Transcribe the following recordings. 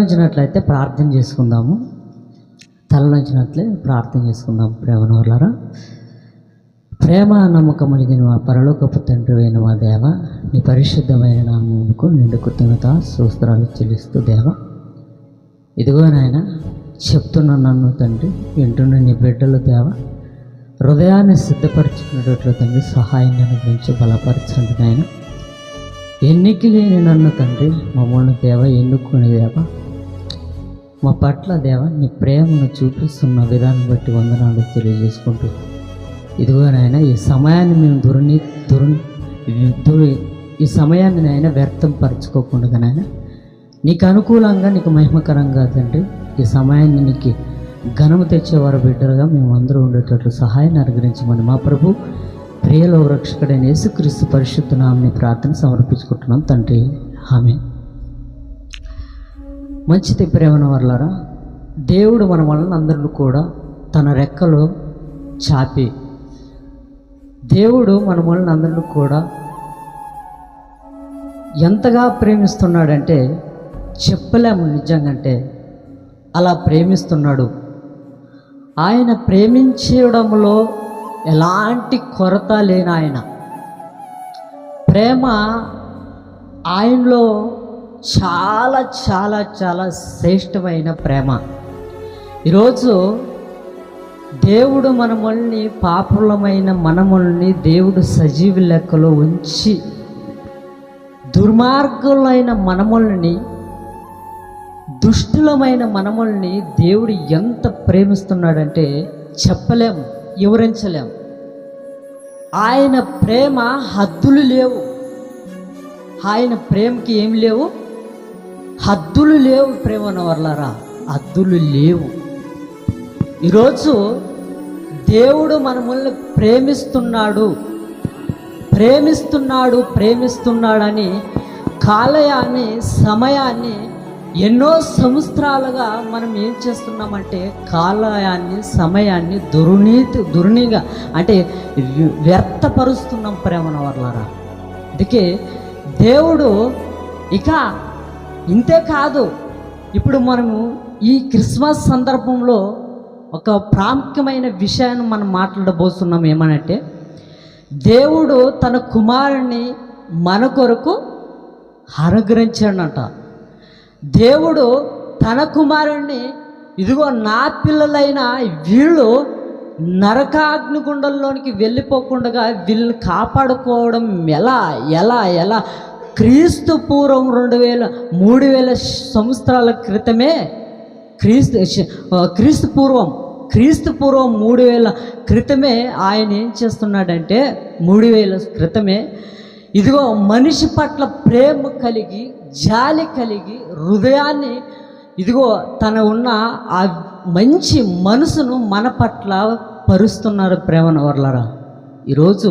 తలలోంచినట్లయితే ప్రార్థన చేసుకుందాము. తలలోంచినట్లే ప్రార్థన చేసుకుందాం. ప్రేమనవర్లారా, ప్రేమ నమ్మకం కలిగిన మా పరలోకపు తండ్రి అయిన మా దేవ, నీ పరిశుద్ధమైన నామమునకు నిండు కృతజ్ఞత స్తోత్రాలు చెల్లిస్తూ దేవ, ఇదిగో నాయన చెప్తున్న నన్ను తండ్రి, వింటున్న నీ బిడ్డలు దేవ, హృదయాన్ని సిద్ధపరచుకునేటట్లు తండ్రి సహాయాన్ని అనుగ్రహించి బలపరచండి నాయన. ఎన్నిక లేని నన్ను తండ్రి మమ్మల్ని దేవ ఎన్నుకునే దేవ, మా పట్ల దేవ నీ ప్రేమను చూపిస్తున్న విధానం బట్టి వందనాలు తెలియజేసుకుంటూ, ఇదిగో నాయన ఈ సమయాన్ని మేము ఈ సమయాన్ని నాయన వ్యర్థం పరచుకోకుండా నాయన నీకు అనుకూలంగా, నీకు మహిమకరంగా తండ్రి ఈ సమయాన్ని నీకు ఘనము తెచ్చేవారు బిడ్డలుగా మేము అందరూ ఉండేటట్లు సహాయాన్ని అనుగ్రహించమని మా ప్రభు ప్రియలో రక్షకుడైన యేసుక్రీస్తు పరిశుద్ధ నామమున ప్రార్థన సమర్పించుకుంటున్నాం తండ్రి, ఆమేన్. మంచిది ప్రేమనవర్లారా, దేవుడు మన వలన అందరిని కూడా తన రెక్కలో చాపి, దేవుడు మన వలన అందరిని కూడా ఎంతగా ప్రేమిస్తున్నాడంటే చెప్పలేము. నిజంగా అలా ప్రేమిస్తున్నాడు. ఆయన ప్రేమించడంలో ఎలాంటి కొరత లేని ఆయన ప్రేమ, ఆయనలో చాలా చాలా చాలా శ్రేష్టమైన ప్రేమ. ఈరోజు దేవుడు మనల్ని, పాపులమైన మనల్ని దేవుడు సజీవ లెక్కలో ఉంచి దుర్మార్గులైన మనల్ని, దుష్టులమైన మనల్ని దేవుడు ఎంత ప్రేమిస్తున్నాడంటే చెప్పలేము, వివరించలేము. ఆయన ప్రేమ హద్దులు లేవు. ఆయన ప్రేమకి ఏం లేవు, హద్దులు లేవు. ప్రేమన వర్లారా, హద్దులు లేవు. ఈరోజు దేవుడు మనల్ని ప్రేమిస్తున్నాడని కాలయాన్ని, సమయాన్ని ఎన్నో సంవత్సరాలుగా మనం ఏం చేస్తున్నామంటే కాలయాన్ని, సమయాన్ని దుర్నిగా అంటే వ్యర్థపరుస్తున్నాం ప్రేమన వర్లారా. అందుకే దేవుడు ఇక ఇంతే కాదు, ఇప్పుడు మనము ఈ క్రిస్మస్ సందర్భంలో ఒక ప్రాముఖ్యమైన విషయాన్ని మనం మాట్లాడబోతున్నాం. ఏమనంటే దేవుడు తన కుమారుని మన కొరకు అనుగ్రహించాడట. దేవుడు తన కుమారుణ్ణి, ఇదిగో నా పిల్లలైన వీళ్ళు నరకాగ్నిగుండంలోనికి వెళ్ళిపోకుండా వీళ్ళని కాపాడుకోవడం ఎలా క్రీస్తు పూర్వం 3000 సంవత్సరాల క్రితమే, క్రీస్తు పూర్వం 3000 క్రితమే ఆయన ఏం చేస్తున్నాడంటే 3000 క్రితమే ఇదిగో మనిషి పట్ల ప్రేమ కలిగి, జాలి కలిగి, హృదయాన్ని, ఇదిగో తన ఉన్న ఆ మంచి మనసును మన పట్ల పరుస్తున్నారు ప్రేమన వర్లారా. ఈరోజు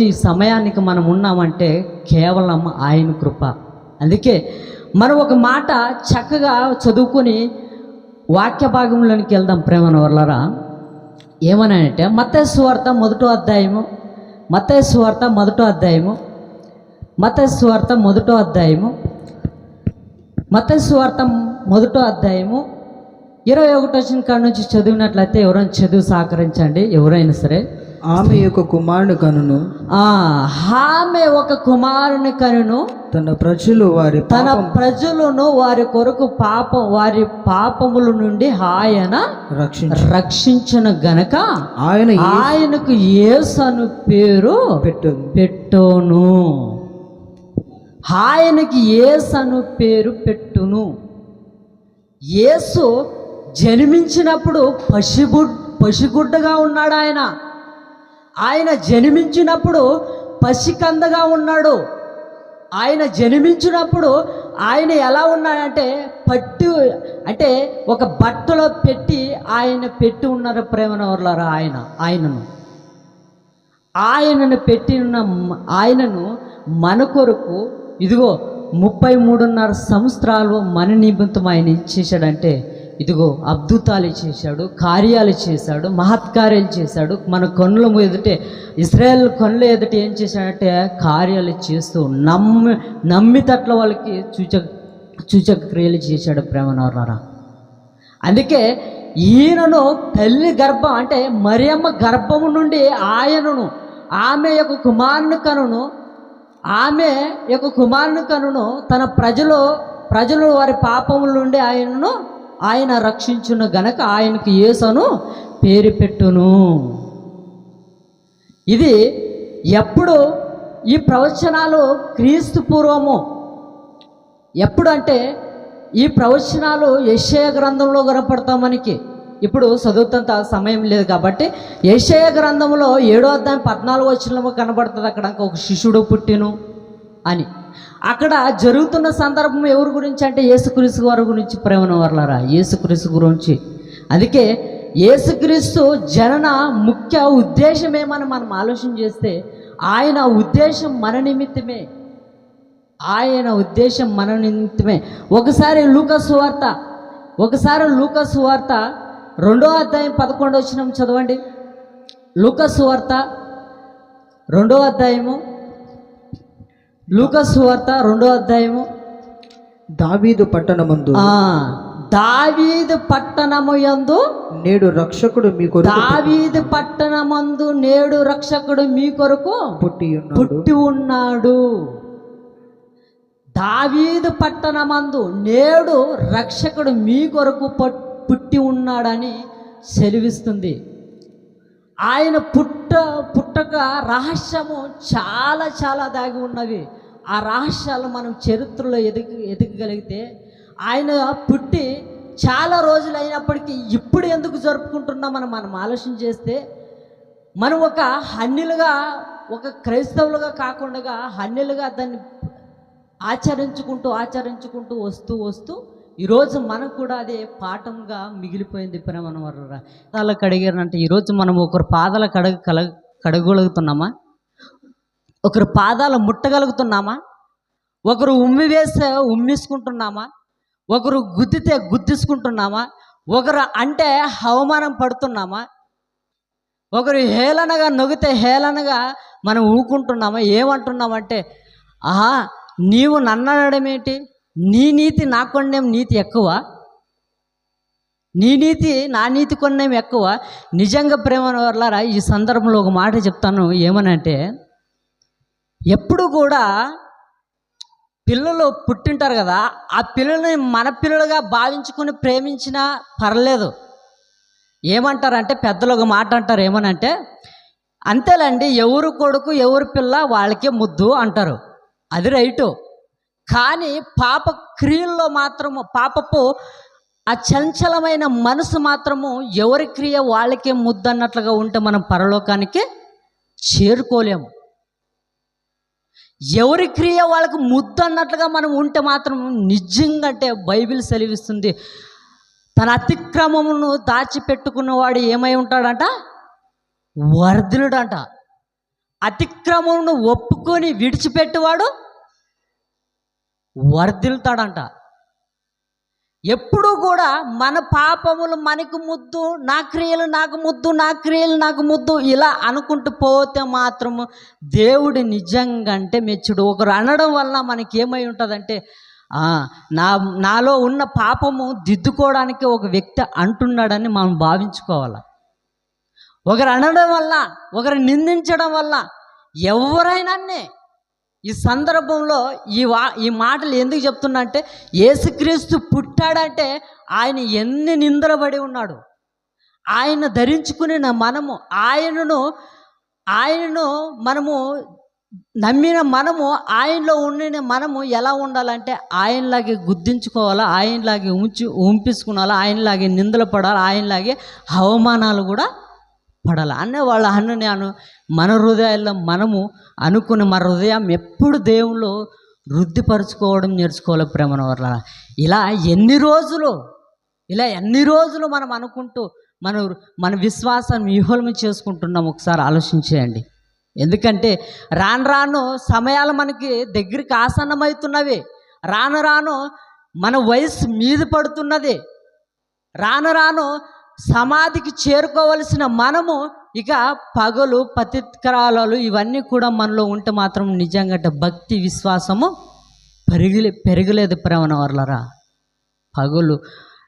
ఈ సమయానికి మనం ఉన్నామంటే కేవలం ఆయన కృప. అందుకే మనం ఒక మాట చక్కగా చదువుకొని వాక్య భాగంలోనికి వెళ్దాం ప్రేమన వర్లారా. ఏమనంటే మత్తయి సువార్త మొదటి అధ్యాయము 21 వచ్చిన కాడ నుంచి చదివినట్లయితే ఎవరైనా చదువు సహకరించండి. ఎవరైనా సరే. ఆమె ఒక కుమారుని కనును, ఆమె ఒక కుమారుని కనును, తన ప్రజలను వారి కొరకు వారి పాపముల నుండి ఆయన రక్షించిన గనక ఆయనకు యేసు అను పేరు పెట్టును. ఆయనకి యేసు అను పేరు పెట్టును. యేసు జన్మించినప్పుడు పసిగుడ్డగా ఉన్నాడు. ఆయన జన్మించినప్పుడు పసికందగా ఉన్నాడు. ఆయన జన్మించినప్పుడు ఆయన ఎలా ఉన్నాడంటే అంటే ఒక బట్టలో పెట్టి ఆయన పెట్టి ఉన్నారు ప్రేమన వర్లారా. ఆయనను పెట్టి ఉన్న ఆయనను మన కొరకు ఇదిగో 33.5 సంవత్సరాలు మన నిమిత్తం ఆయన ఏం చేశాడంటే ఇదిగో అద్భుతాలు చేశాడు, కార్యాలు చేశాడు, మహత్కార్యాలు చేశాడు. మన కన్నుల ఎదుటే, ఇశ్రాయేల్ కన్నుల ఎదుట ఏం చేశాడంటే కార్యాలు చేస్తూ నమ్మితట్ల వాళ్ళకి సూచక క్రియలు చేశాడు ప్రేమనవరారా. అందుకే ఈయనను తల్లి గర్భం అంటే మరియమ్మ గర్భము నుండి ఆయనను ఆమె యొక్క కుమారుని కనును తన ప్రజలు వారి పాపముల నుండి ఆయన రక్షించును గనక ఆయనకు యేసును పేరు పెట్టును. ఇది ఎప్పుడు ఈ ప్రవచనాలు క్రీస్తు పూర్వము ఎప్పుడు అంటే ఈ ప్రవచనాలు యెషయా గ్రంథంలో కనపడతాం. మనకి ఇప్పుడు చదువుతంత సమయం లేదు కాబట్టి యెషయా గ్రంథంలో 7వ అధ్యాయం 14వ వచనంలో కనబడుతుంది. అక్కడ ఒక శిశుడు పుట్టిను అని అక్కడ జరుగుతున్న సందర్భం ఎవరి గురించి అంటే యేసుక్రీస్తు వారి గురించి. ప్రేమను వర్లారా, యేసుక్రీస్తు గురించి. అందుకే యేసుక్రీస్తు జనన ముఖ్య ఉద్దేశం ఏమని మనం ఆలోచన చేస్తే ఆయన ఉద్దేశం మన నిమిత్తమే. ఒకసారి లూకాసు వార్త 2వ అధ్యాయం 11వ వచనం చదవండి. లూకాసు వార్త 2వ అధ్యాయము దావీదు పట్టణమందు నేడు రక్షకుడు మీ కొరకు పుట్టి ఉన్నాడు. దావీదు పట్టణమందు నేడు రక్షకుడు మీ కొరకు పుట్టి ఉన్నాడని సెలవిస్తుంది. ఆయన పుట్టక రహస్యము చాలా చాలా దాగి ఉన్నవి. ఆ రహస్యాలు మనం చరిత్రలో ఎదగగలిగితే ఆయన పుట్టి చాలా రోజులు అయినప్పటికీ ఇప్పుడు ఎందుకు జరుపుకుంటున్నామని మనం ఆలోచన చేస్తే మనం ఒక క్రైస్తవులుగా కాకుండా హన్యులుగా దాన్ని ఆచరించుకుంటూ వస్తూ ఈరోజు మనకు కూడా అదే పాఠంగా మిగిలిపోయింది. ప్రేమన వర్రా పాదాలు కడిగారంటే ఈరోజు మనం ఒకరి పాదాలు కడగలుగుతున్నామా? ఒకరి పాదాలు ముట్టగలుగుతున్నామా? ఒకరు ఉమ్మి వేస్తే ఉమ్మేసుకుంటున్నామా? ఒకరు గుద్దితే గుద్దేసుకుంటున్నామా? ఒకరు అంటే అవమానం పడుతున్నామా? ఒకరు హేళనగా నొగితే హేళనగా మనం ఊకుంటున్నామా? ఏమంటున్నామంటే ఆహా నీవు నన్ను అనడమేంటి, నీ నీతి నా కొన్నేం నీతి ఎక్కువ, నీ నీతి నా నీతి కొన్నేం ఎక్కువ. నిజంగా ప్రేమ వర్లారా ఈ సందర్భంలో ఒక మాట చెప్తాను. ఏమనంటే ఎప్పుడు కూడా పిల్లలు పుట్టింటారు కదా, ఆ పిల్లల్ని మన పిల్లలుగా భావించుకుని ప్రేమించినా పర్లేదు. ఏమంటారంటే పెద్దలు ఒక మాట అంటారు. ఏమనంటే అంతేలేండి, ఎవరు కొడుకు ఎవరు పిల్ల వాళ్ళకే ముద్దు అంటారు. అది రైటు. కానీ పాప క్రియల్లో మాత్రము పాపపు ఆ చంచలమైన మనసు మాత్రము ఎవరి క్రియ వాళ్ళకే ముద్దు అన్నట్లుగా ఉంటే మనం పరలోకానికి చేరుకోలేము. ఎవరి క్రియ వాళ్ళకు ముద్దు అన్నట్లుగా మనం ఉంటే మాత్రం నిజంగా అంటే బైబిల్ సెలవిస్తుంది, తన అతిక్రమమును దాచిపెట్టుకున్నవాడు ఏమై ఉంటాడంట, వర్ధిలుడంట. అతిక్రమమును ఒప్పుకొని విడిచిపెట్టేవాడు వర్ధిల్తాడంట. ఎప్పుడు కూడా మన పాపములు మనకు ముద్దు, నా క్రియలు నాకు ముద్దు, నా క్రియలు నాకు ముద్దు ఇలా అనుకుంటూ పోతే మాత్రము దేవుడు నిజంగా అంటే మెచ్చుడు. ఒకరు అనడం వల్ల మనకి ఏమై ఉంటుందంటే నాలో ఉన్న పాపము దిద్దుకోవడానికి ఒక వ్యక్తి అంటున్నాడని మనం భావించుకోవాలి. ఒకరు అనడం వల్ల, ఒకరు నిందించడం వల్ల ఎవరైనా ఈ సందర్భంలో ఈ మాటలు ఎందుకు చెప్తున్నా అంటే యేసుక్రీస్తు పుట్టాడంటే ఆయన ఎన్ని నిందలబడి ఉన్నాడు. ఆయన ధరించుకుని మనము ఆయనను మనము నమ్మిన మనము ఆయనలో ఉండిన మనము ఎలా ఉండాలంటే ఆయనలాగే గుర్తించుకోవాలా, ఆయనలాగే ఉంపించుకోవాలా, ఆయనలాగే నిందలు పడాలి, ఆయనలాగే అవమానాలు కూడా పడాలి అనే వాళ్ళ నేను మన హృదయాల్లో మనము అనుకుని మన హృదయం ఎప్పుడు దేవుళ్ళు వృద్ధిపరచుకోవడం నేర్చుకోవాలి. ప్రేమన వల్ల ఇలా ఎన్ని రోజులు మనం అనుకుంటూ మన విశ్వాసాన్ని విఫలం చేసుకుంటున్నాం. ఒకసారి ఆలోచించేయండి. ఎందుకంటే రాను సమయాలు మనకి దగ్గరికి ఆసన్నమవుతున్నవి. రాను మన వయసు మీద పడుతున్నది. రాను సమాధికి చేరుకోవలసిన మనము ఇక పగలు పతిత్కరాలు ఇవన్నీ కూడా మనలో ఉంటే మాత్రం నిజంగా భక్తి విశ్వాసము పెరగలేదు ప్రేమ వర్లరా. పగులు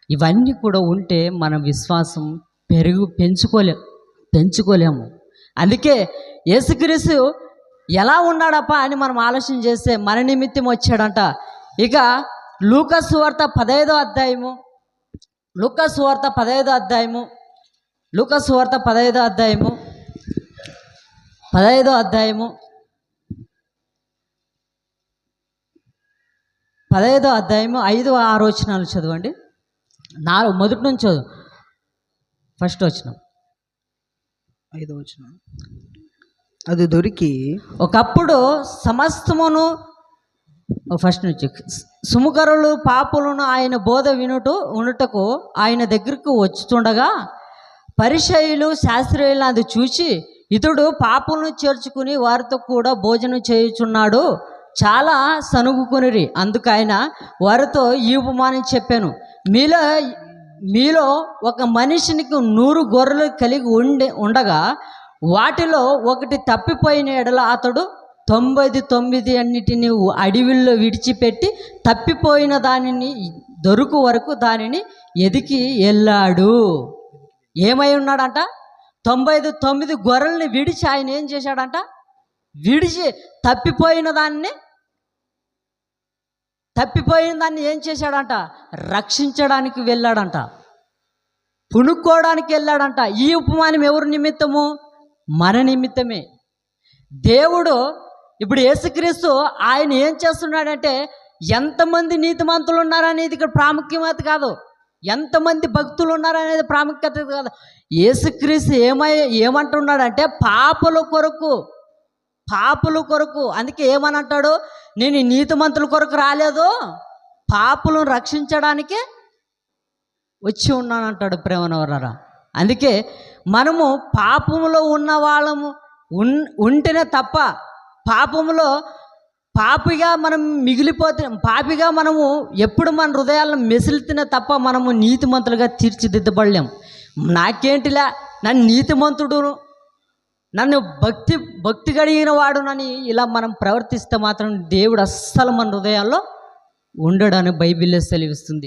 ఇవన్నీ కూడా ఉంటే మన విశ్వాసం పెంచుకోలేము. అందుకే యేసుక్రీస్తు ఎలా ఉన్నాడప్ప అని మనం ఆలోచన చేస్తే మన నిమిత్తం వచ్చాడంట. ఇక లూకా సువార్త 15వ అధ్యాయము, లూకా సువార్త 15వ అధ్యాయము, 5-6 వచనాలు చదవండి. మొదటి నుంచి చదువు. ఫస్ట్ వచనం. 5వ వచనం. అది దొరికి ఒకప్పుడు సమస్తమును, ఫస్ట్ నుంచి, సుముఖరులు పాపులను ఆయన బోధ వినుటకు ఆయన దగ్గరకు వచ్చుతుండగా పరిసయ్యులు శాస్త్రీయులను అది చూచి, ఇతడు పాపులను చేర్చుకుని వారితో కూడా భోజనం చేయుచున్నాడు, చాలా సనుగుకొనిరి. అందుకు ఆయన వారితో ఈ ఉపమానం చెప్పాను. మీలో ఒక మనిషినికి 100 గొర్రెలు కలిగి ఉండగా వాటిలో ఒకటి తప్పిపోయిన ఎడల అతడు 99 అన్నిటిని అడవిలో విడిచిపెట్టి తప్పిపోయిన దానిని దొరుకు వరకు దానిని ఎదికి వెళ్ళాడు. ఏమై ఉన్నాడంట? 99 గొర్రెల్ని విడిచి ఆయన ఏం చేశాడంట? తప్పిపోయిన దాన్ని ఏం చేశాడంట? రక్షించడానికి వెళ్ళాడంట, పునుక్కోవడానికి వెళ్ళాడంట. ఈ ఉపమానం ఎవరి నిమిత్తము? మన నిమిత్తమే. దేవుడు ఇప్పుడు యేసుక్రీస్తు ఆయన ఏం చేస్తున్నాడంటే, ఎంతమంది నీతిమంతులు ఉన్నారనేది ఇక్కడ ప్రాముఖ్యత కాదు, ఎంతమంది భక్తులు ఉన్నారనేది ప్రాముఖ్యత కాదు. యేసుక్రీస్తు ఏమంటున్నాడంటే పాపుల కొరకు. అందుకే ఏమని అంటాడు? నేను నీతిమంతుల కొరకు రాలేదు, పాపులను రక్షించడానికి వచ్చి ఉన్నాను అంటాడు ప్రేమనవరారా. అందుకే మనము పాపములో ఉన్న వాళ్ళము ఉంటేనే తప్ప, పాపిగా మనం పాపిగా మనము ఎప్పుడు మన హృదయాలను మెసిలితేనే తప్ప మనము నీతిమంతులుగా తీర్చిదిద్దబడలేం. నాకేంటిలా, నన్ను నీతిమంతుడు, నన్ను భక్తి కలిగిన వాడునని ఇలా మనం ప్రవర్తిస్తే మాత్రం దేవుడు అస్సలు మన హృదయాల్లో ఉండడని బైబిల్లో సెలవిస్తుంది.